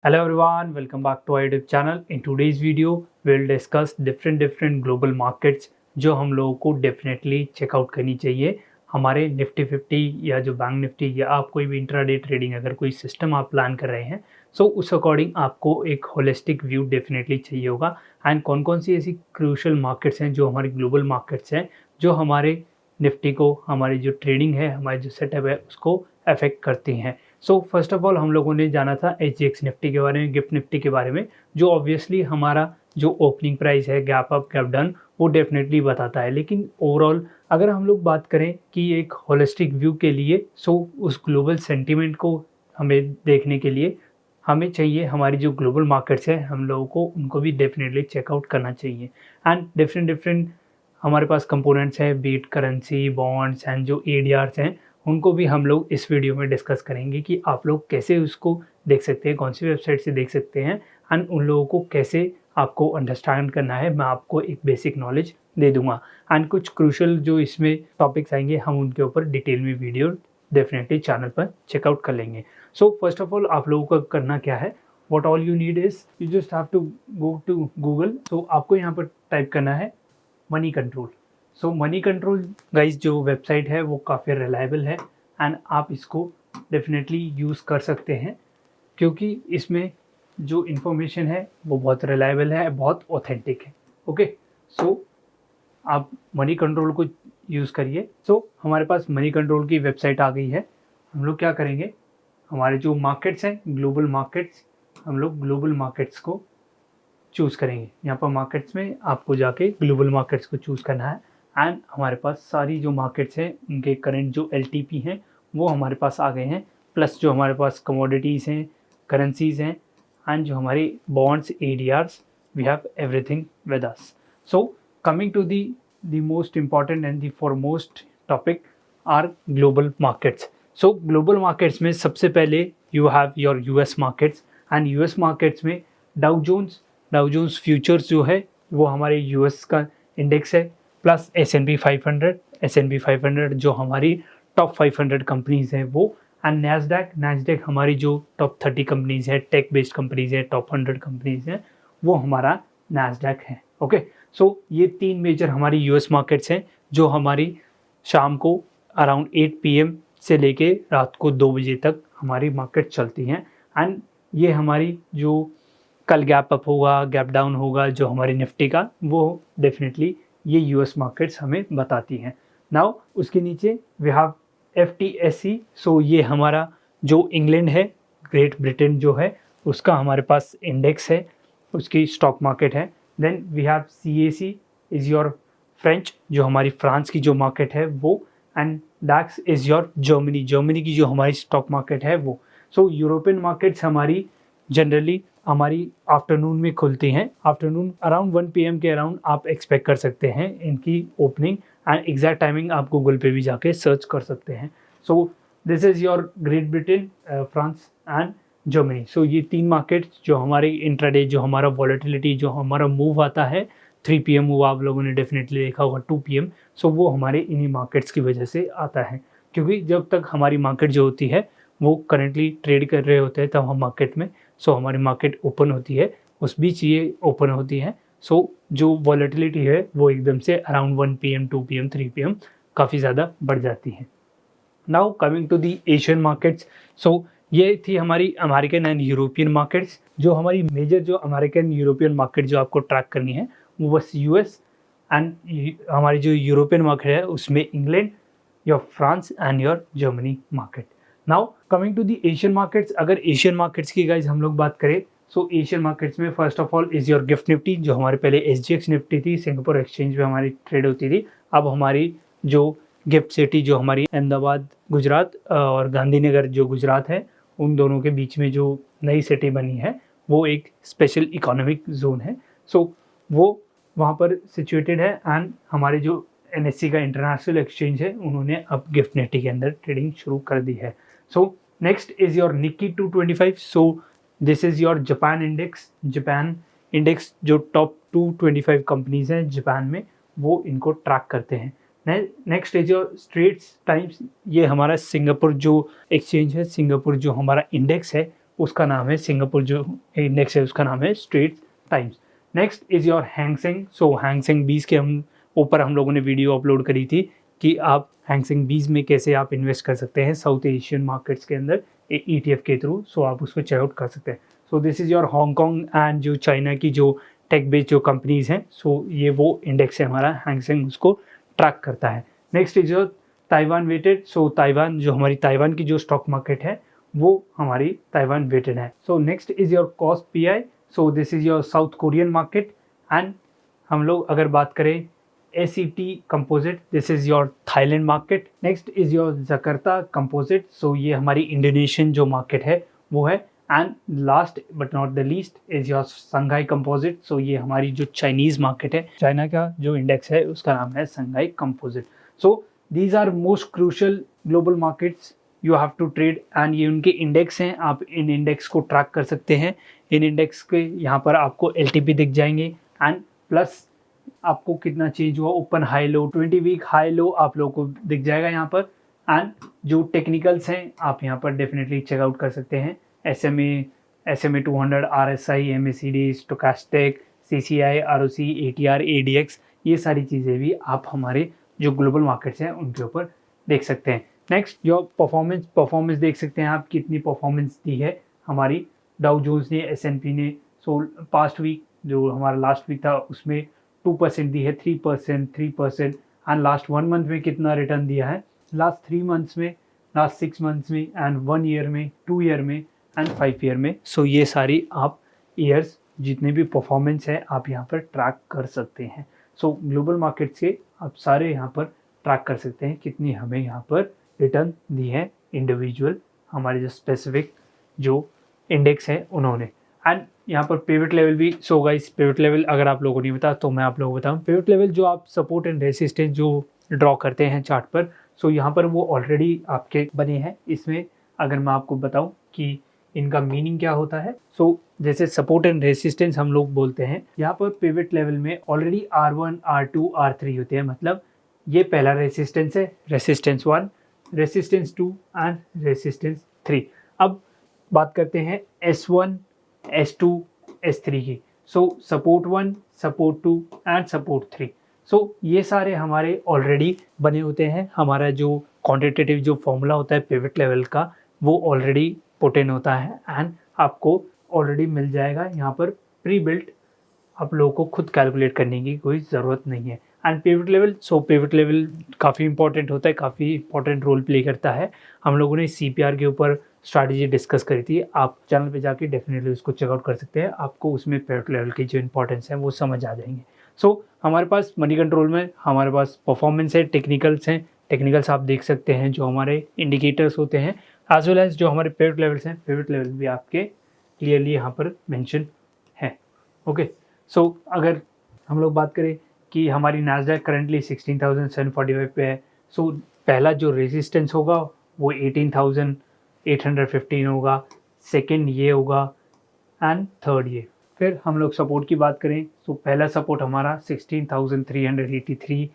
Hello everyone, welcome back to our YouTube channel. In today's video, we'll discuss different global markets जो हम लोगों को definitely check out करनी चाहिए हमारे निफ्टी 50 या जो बैंक निफ्टी या आप कोई भी इंट्राडे ट्रेडिंग अगर कोई सिस्टम आप प्लान कर रहे हैं सो उस अकॉर्डिंग आपको एक होलिस्टिक व्यू डेफिनेटली चाहिए होगा। एंड कौन कौन सी ऐसी क्रूशल मार्केट्स हैं जो हमारी ग्लोबल मार्केट्स हैं जो हमारे निफ्टी को हमारी जो ट्रेडिंग है हमारी जो सेटअप है उसको अफेक्ट करती हैं। सो फर्स्ट ऑफ ऑल हम लोगों ने जाना था HGX निफ्टी के बारे में, गिफ्ट निफ्टी के बारे में, जो ऑब्वियसली हमारा जो ओपनिंग प्राइस है गैप अप गैप डाउन वो डेफिनेटली बताता है। लेकिन ओवरऑल अगर हम लोग बात करें कि एक होलिस्टिक व्यू के लिए सो उस ग्लोबल सेंटीमेंट को हमें देखने के लिए हमें चाहिए हमारी जो ग्लोबल मार्केट्स है हम लोगों को उनको भी डेफिनेटली चेकआउट करना चाहिए। एंड डिफरेंट हमारे पास कंपोनेंट्स हैं बीट करेंसी बॉन्ड्स एंड जो ADRs हैं उनको भी हम लोग इस वीडियो में डिस्कस करेंगे कि आप लोग कैसे उसको देख सकते हैं, कौन सी वेबसाइट से देख सकते हैं एंड उन लोगों को कैसे आपको अंडरस्टैंड करना है। मैं आपको एक बेसिक नॉलेज दे दूंगा एंड कुछ क्रूशल जो इसमें टॉपिक्स आएंगे हम उनके ऊपर डिटेल में वीडियो डेफिनेटली चैनल पर चेकआउट कर लेंगे। सो फर्स्ट ऑफ ऑल आप लोगों को करना क्या है, what all you need is you just have to go to Google. तो आपको यहाँ पर टाइप करना है money control. So money control guys जो वेबसाइट है वो काफ़ी रिलायबल है एंड आप इसको डेफिनेटली यूज़ कर सकते हैं क्योंकि इसमें जो इन्फॉर्मेशन है वो बहुत रिलायबल है, बहुत ऑथेंटिक है। ओके, सो आप मनी कंट्रोल को यूज़ करिए। सो हमारे पास मनी कंट्रोल की वेबसाइट आ गई है। हम लोग क्या करेंगे, हमारे जो मार्केट्स हैं ग्लोबल मार्केट्स, हम लोग ग्लोबल मार्केट्स को चूज़ करेंगे। यहाँ पर मार्केट्स में आपको जाके ग्लोबल मार्केट्स को चूज़ करना है एंड हमारे पास सारी जो मार्केट्स हैं उनके करंट जो LTP हैं वो हमारे पास आ गए हैं, प्लस जो हमारे पास कमोडिटीज़ हैं, करेंसीज़ हैं एंड जो हमारी bonds ADRs, we have everything with us. So coming to the most important and the foremost topic are global markets. So global markets में सबसे पहले you have your US markets and US markets में Dow Jones futures जो है वो हमारे US का index है, प्लस S&P 500 जो हमारी टॉप 500 कंपनीज हैं वो, एंड नैस्डैक हमारी जो टॉप 30 कंपनीज है, टेक बेस्ड कंपनीज है, टॉप 100 कंपनीज हैं वो हमारा नैस्डैक है। ओके, सो ये तीन मेजर हमारी US मार्केट्स हैं जो हमारी शाम को अराउंड 8 PM से लेके रात को 2 बजे तक हमारी मार्केट चलती हैं एंड ये हमारी जो कल गैप अप होगा गैप डाउन होगा जो हमारी निफ्टी का वो डेफिनेटली ये US मार्केट्स हमें बताती हैं। नाउ उसके नीचे वी हैव FTSE। सो ये हमारा जो इंग्लैंड है, ग्रेट ब्रिटेन जो है उसका हमारे पास इंडेक्स है, उसकी स्टॉक मार्केट है। Then we have CAC is your French, जो हमारी फ्रांस की जो मार्केट है वो, and DAX is your Germany की जो हमारी स्टॉक मार्केट है वो। सो यूरोपियन मार्केट्स हमारी जनरली हमारी आफ्टरनून में खुलती हैं, आफ्टरनून अराउंड 1 PM के अराउंड आप एक्सपेक्ट कर सकते हैं इनकी ओपनिंग एंड एग्जैक्ट टाइमिंग आप गूगल पे भी जाके सर्च कर सकते हैं। So this is your Great Britain, France and Germany. So ये तीन मार्केट्स जो हमारे इंट्राडे जो हमारा वॉलेटिलिटी जो हमारा मूव आता है 3 PM मूव आप लोगों ने डेफिनेटली देखा होगा 2 PM। सो वो हमारे इन्हीं मार्केट्स की वजह से आता है क्योंकि जब तक हमारी मार्केट जो होती है वो करेंटली ट्रेड कर रहे होते हैं तब हम मार्केट में, सो हमारी मार्केट ओपन होती है उस बीच ये ओपन होती है। सो जो वॉलेटिलिटी है वो एकदम से अराउंड 1 PM 2 PM 3 PM काफ़ी ज़्यादा बढ़ जाती है। Now coming to the Asian markets. So ये थी हमारी अमेरिकन एंड यूरोपियन मार्केट्स। जो हमारी मेजर जो अमेरिकन यूरोपियन मार्केट जो आपको ट्रैक करनी है वो बस US एंड हमारी जो यूरोपियन मार्केट है उसमें England, your France and your Germany market. Now coming to the Asian markets, अगर एशियन मार्केट्स की गाइज हम लोग बात करें सो एशियन मार्केट्स में first of all is your gift Nifty जो हमारे पहले SGX निफ्टी थी, सिंगापुर एक्सचेंज में हमारी ट्रेड होती थी। अब हमारी जो गिफ्ट सिटी जो हमारी अहमदाबाद गुजरात और गांधीनगर जो गुजरात है उन दोनों के बीच में जो नई सिटी बनी है वो एक स्पेशल इकोनॉमिक जोन है। सो वो वहाँ पर सिचुएटेड है एंड हमारे जो NSE का इंटरनेशनल एक्सचेंज है उन्होंने अब गिफ्ट निफ्टी के अंदर ट्रेडिंग शुरू कर दी है। So next is your Nikkei 225। So this is your Japan index जो टॉप 225 कंपनीज हैं जापान में वो इनको ट्रैक करते हैं। Next is your Straits Times, ये हमारा सिंगापुर जो एक्सचेंज है, सिंगापुर जो हमारा इंडेक्स है उसका नाम है सिंगापुर, जो इंडेक्स है उसका नाम है Straits Times. Next is your Hang Seng. So Hang Seng 20 के ऊपर हम लोगों ने वीडियो अपलोड करी थी कि आप हैंग सेंग 20 में कैसे आप इन्वेस्ट कर सकते हैं साउथ एशियन मार्केट्स के अंदर ETF के थ्रू। सो आप उसको चेकआउट कर सकते हैं। So this is your Hong Kong and जो चाइना की जो टेक बेस्ड जो कंपनीज हैं, सो ये वो इंडेक्स है हमारा, हैंग सेंग उसको ट्रैक करता है। Next is your Taiwan weighted. So Taiwan, जो हमारी ताइवान की जो स्टॉक मार्केट है वो हमारी ताइवान वेटेड है। So next is your cost PI। So this is your South Korean market. And हम लोग अगर बात करें ACT composite, this is your Thailand market. Next is your Jakarta composite. So ये हमारी इंडोनेशियन जो मार्केट है वो है। And last but not the least is your Shanghai composite. So ये हमारी जो चाइनीज मार्केट है, चाइना का जो इंडेक्स है उसका नाम है Shanghai composite. So these are most crucial global markets you have to trade, and ये उनके इंडेक्स हैं। आप इन इंडेक्स को ट्रैक कर सकते हैं। इन इंडेक्स के यहाँ पर आपको LTP दिख जाएंगे, एंड प्लस आपको कितना चेंज हुआ, open high low, 20 week high low आप लोगों को दिख जाएगा यहाँ पर। एंड जो टेक्निकल्स हैं आप यहाँ पर डेफिनेटली चेकआउट कर सकते हैं। SMA 200, RSI, MACD, stochastic, CCI, ROC, ATR, ADX, ये सारी चीज़ें भी आप हमारे जो ग्लोबल मार्केट्स हैं उनके ऊपर देख सकते हैं। नेक्स्ट जो परफॉर्मेंस देख सकते हैं आप, कितनी परफॉर्मेंस दी है हमारी डाउ जोन्स ने, S&P ने। सो पास्ट वीक जो हमारा लास्ट वीक था उसमें 2% दी है, 3%, एंड लास्ट 1 मंथ में कितना रिटर्न दिया है, लास्ट 3 मंथ्स में, लास्ट 6 मंथ्स में, एंड 1 ईयर में, 2 ईयर में, एंड 5 ईयर में। सो ये सारी आप ईयर्स जितने भी परफॉर्मेंस है आप यहाँ पर ट्रैक कर सकते हैं। सो ग्लोबल मार्केट से आप सारे यहाँ पर ट्रैक कर सकते हैं कितनी हमें यहाँ पर रिटर्न दी है इंडिविजुअल हमारे जो स्पेसिफिक जो इंडेक्स है उन्होंने। एंड यहाँ पर पिवट लेवल भी। सो गाइस, पिवट लेवल अगर आप लोगों को नहीं पता तो मैं आप लोगों को बताऊँ। पिवट लेवल जो आप सपोर्ट एंड रेसिस्टेंस जो ड्रॉ करते हैं चार्ट पर, सो यहाँ पर वो ऑलरेडी आपके बने हैं। इसमें अगर मैं आपको बताऊँ कि इनका मीनिंग क्या होता है, सो जैसे सपोर्ट एंड रेसिस्टेंस हम लोग बोलते हैं, यहाँ पर पिवट लेवल में ऑलरेडी R1, R2, R3 होते हैं। मतलब ये पहला रेसिस्टेंस है, रेसिस्टेंस 1, रेसिस्टेंस 2 एंड रेसिस्टेंस 3। अब बात करते हैं S1, S2, S3 की। सो सपोर्ट 1, सपोर्ट 2 एंड सपोर्ट 3। सो ये सारे हमारे ऑलरेडी बने होते हैं। हमारा जो क्वांटिटेटिव जो फॉर्मूला होता है पिवट लेवल का वो ऑलरेडी पुट इन होता है, एंड आपको ऑलरेडी मिल जाएगा यहाँ पर प्री बिल्ट। आप लोगों को खुद कैलकुलेट करने की कोई ज़रूरत नहीं है। And pivot level, so pivot level काफ़ी इंपॉर्टेंट होता है, काफ़ी इंपॉर्टेंट रोल प्ले करता है। हम लोगों ने CPR के ऊपर स्ट्रैटेजी डिस्कस करी थी, आप चैनल पे जाके डेफिनेटली उसको चेकआउट कर सकते हैं। आपको उसमें पिवट लेवल की जो इंपॉर्टेंस है वो समझ आ जाएंगे। सो हमारे पास मनी कंट्रोल में हमारे पास परफॉर्मेंस है, टेक्निकल्स हैं। टेक्निकल्स आप देख सकते हैं जो हमारे इंडिकेटर्स होते हैं, एज वेल एज जो हमारे पिवट लेवल्स हैं। पिवट लेवल भी आपके क्लियरली यहाँ पर मेंशन है। ओके, सो अगर हम लोग बात करें कि हमारी नैस्डैक करंटली 16,745 पे है। सो पहला जो रेजिस्टेंस होगा वो 18,815 होगा, सेकंड ये होगा, एंड थर्ड ये। फिर हम लोग सपोर्ट की बात करें, सो पहला सपोर्ट हमारा 16,383,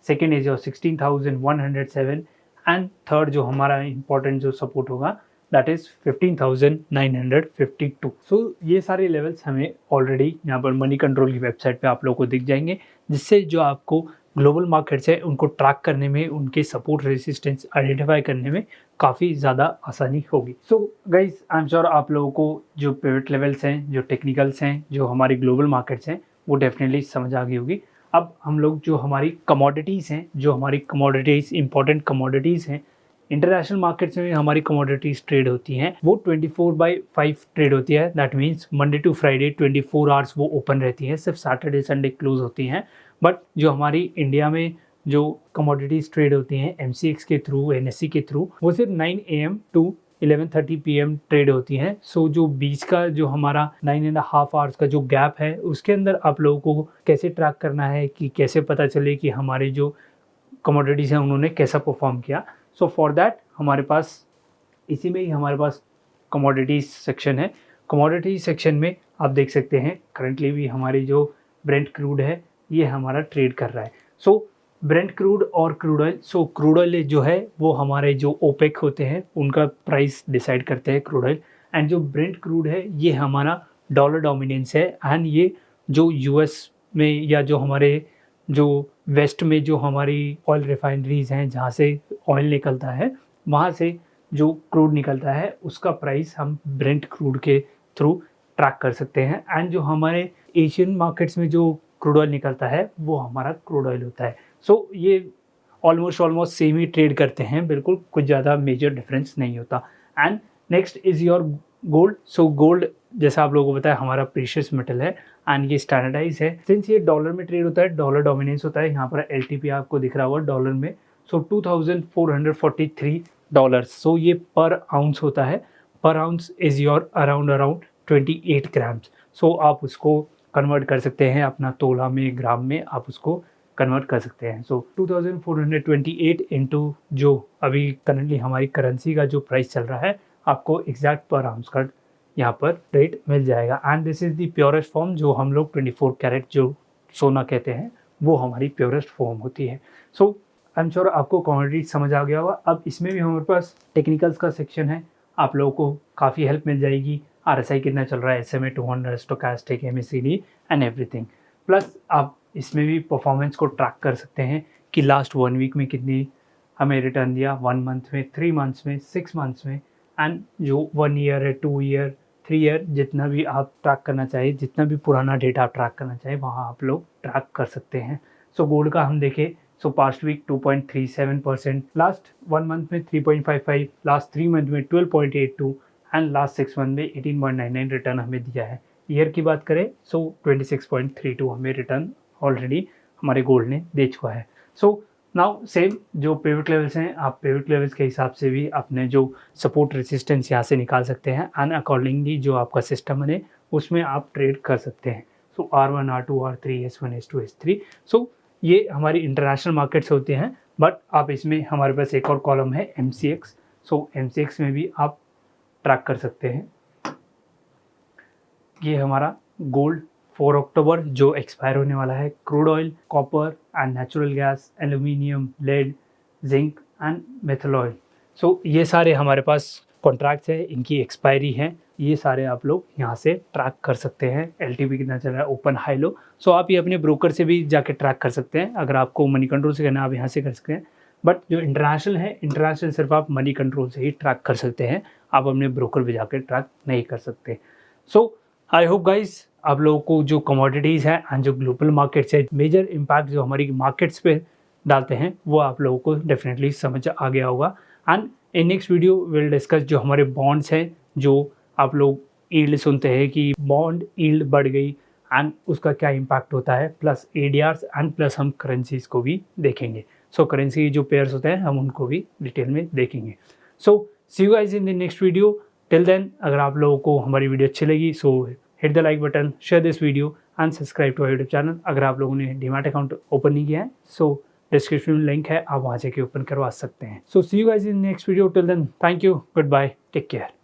second is your 16,107, and third जो हमारा इंपॉर्टेंट जो सपोर्ट होगा दैट इज़ 15,952। सो ये सारे लेवल्स हमें ऑलरेडी यहाँ पर मनी कंट्रोल की वेबसाइट पे आप लोगों को दिख जाएंगे, जिससे जो आपको ग्लोबल मार्केट्स है उनको ट्रैक करने में, उनके सपोर्ट रेजिस्टेंस आइडेंटिफाई करने में काफ़ी ज़्यादा आसानी होगी। So guys, I am sure आप लोगों को जो पिवट लेवल्स हैं, जो टेक्निकल्स हैं, जो हमारी ग्लोबल मार्केट्स हैं वो डेफिनेटली समझ आ गई होगी। अब हम लोग जो हमारी कमोडिटीज़ हैं, जो हमारी कमोडिटीज़ इंपॉर्टेंट कमोडिटीज़ हैं, इंटरनेशनल मार्केट्स में हमारी कमोडिटीज़ ट्रेड होती हैं, वो 24/5 ट्रेड होती है। That means Monday to Friday 24 hours वो ओपन रहती हैं, सिर्फ सैटरडे संडे क्लोज होती हैं। बट जो हमारी इंडिया में जो कमोडिटीज़ ट्रेड होती हैं MCX के थ्रू, NSE के थ्रू, वो सिर्फ 9 AM to 11:30 PM ट्रेड होती हैं। सो जो बीच का जो हमारा 9.5 आवर्स का जो गैप है उसके अंदर आप लोगों को कैसे ट्रैक करना है, कि कैसे पता चले कि हमारे जो कमोडिटीज़ हैं उन्होंने कैसा परफॉर्म किया। सो फॉर दैट हमारे पास इसी में ही हमारे पास कमोडिटीज़ सेक्शन है। कमोडिटीज़ सेक्शन में आप देख सकते हैं करंटली भी हमारी जो ब्रेंट क्रूड है ये हमारा ट्रेड कर रहा है। सो ब्रेंट क्रूड और क्रूड ऑयल, सो क्रूड ऑयल जो है वो हमारे जो ओपेक होते हैं उनका प्राइस डिसाइड करते हैं क्रूड ऑयल, एंड जो ब्रेंट क्रूड है ये हमारा डॉलर डोमिनेंस है, एंड ये जो यूएस में या जो हमारे जो वेस्ट में जो हमारी ऑयल रिफाइनरीज हैं जहाँ से ऑयल निकलता है, वहाँ से जो क्रूड निकलता है उसका प्राइस हम ब्रेंट क्रूड के थ्रू ट्रैक कर सकते हैं। एंड जो हमारे एशियन मार्केट्स में जो क्रूड ऑयल निकलता है वो हमारा क्रूड ऑयल होता है। सो ये ऑलमोस्ट सेम ही ट्रेड करते हैं, बिल्कुल कुछ ज़्यादा मेजर डिफरेंस नहीं होता। And next is your gold. So gold जैसा आप लोगों को पता है हमारा प्रीशियस मेटल है एंड ये स्टैंडर्डाइज है। सिंस ये डॉलर में ट्रेड होता है, डॉलर डोमिनेंस होता है, यहाँ पर एलटीपी आपको दिख रहा होगा डॉलर में। सो $2,443। सो ये पर आउंस होता है, पर ounce is your around 28 grams. So आप उसको कन्वर्ट कर सकते हैं अपना तोला में, ग्राम में आप उसको कन्वर्ट कर सकते हैं। सो 2428 इंटू जो अभी करंटली हमारी करेंसी का जो प्राइस चल रहा है, आपको एग्जैक्ट पर आउंस का यहाँ पर रेट मिल जाएगा। And this is the purest form, जो हम लोग 24 कैरेट जो सोना कहते हैं वो हमारी प्योरेस्ट फॉर्म होती है। सो आई एम श्योर आपको क्वांटिटी समझ आ गया होगा। अब इसमें भी हमारे पास टेक्निकल्स का सेक्शन है, आप लोगों को काफ़ी हेल्प मिल जाएगी। RSI कितना चल रहा है, SMA 200, stochastic, MACD and everything. Plus आप इसमें भी परफॉर्मेंस को ट्रैक कर सकते हैं कि लास्ट 1 वीक में कितनी हमें रिटर्न दिया, 1 मंथ में, 3 मंथ्स में, 6 मंथ्स में, एंड जो 1 ईयर है, 2 ईयर, 3 ईयर, जितना भी आप ट्रैक करना चाहिए, जितना भी पुराना डेटा आप ट्रैक करना चाहिए वहाँ आप लोग ट्रैक कर सकते हैं। सो गोल्ड का हम देखें, so past week 2.37%, last 1 month में 3.55, लास्ट 3 मंथ में 12.82 एंड लास्ट 6 मंथ में 18.99 रिटर्न हमें दिया है। ईयर की बात करें सो 26.32 हमें रिटर्न ऑलरेडी हमारे गोल्ड ने दे चुका है। सो नाउ सेम जो पिवट लेवल्स हैं, आप पिवट लेवल्स के हिसाब से भी अपने जो सपोर्ट रेजिस्टेंस यहाँ से निकाल सकते हैं एंड अकॉर्डिंगली जो आपका सिस्टम बने उसमें आप ट्रेड कर सकते हैं। सो R1, R2, R3, S1, S2, S3। सो ये हमारी इंटरनेशनल मार्केट्स होते हैं, बट आप इसमें हमारे पास एक और कॉलम है MCX। सो MCX में भी आप ट्रैक कर सकते हैं। ये हमारा गोल्ड 4 अक्टूबर जो एक्सपायर होने वाला है, crude oil, copper and natural gas, aluminium, lead, zinc and mentha oil. So ये सारे हमारे पास कॉन्ट्रैक्ट्स हैं, इनकी एक्सपायरी है, ये सारे आप लोग यहाँ से ट्रैक कर सकते हैं। LTP कितना चल रहा है, ओपन हाई लो। सो आप ये अपने ब्रोकर से भी जाके ट्रैक कर सकते हैं। अगर आपको मनी कंट्रोल से करना है आप यहाँ से कर सकते हैं, बट जो इंटरनेशनल है, इंटरनेशनल सिर्फ आप मनी कंट्रोल से ही ट्रैक कर सकते हैं, आप अपने ब्रोकर पे जाकर ट्रैक नहीं कर सकते। सो आई होप गाइज आप लोगों को जो कमोडिटीज़ हैं एंड जो ग्लोबल मार्केट्स है, मेजर इम्पैक्ट जो हमारी मार्केट्स पे डालते हैं वो आप लोगों को डेफिनेटली समझ आ गया होगा। And in next video will discuss जो हमारे बॉन्ड्स हैं, जो आप लोग ईल्ड सुनते हैं कि बॉन्ड ईल्ड बढ़ गई एंड उसका क्या इम्पैक्ट होता है, प्लस ADRs एंड प्लस हम करेंसीज को भी देखेंगे। सो करेंसी जो पेयर्स होते हैं हम उनको भी डिटेल में देखेंगे। So see you guys in the next video. Till then अगर आप लोगों को हमारी वीडियो अच्छी लगी so hit the like button, share this video and subscribe to our YouTube channel. अगर आप लोगों ने डीमैट अकाउंट ओपन नहीं किया है सो डिस्क्रिप्शन में लिंक है, आप वहाँ से ओपन करवा सकते हैं। So see you guys in next video. Till then thank you, goodbye, take care.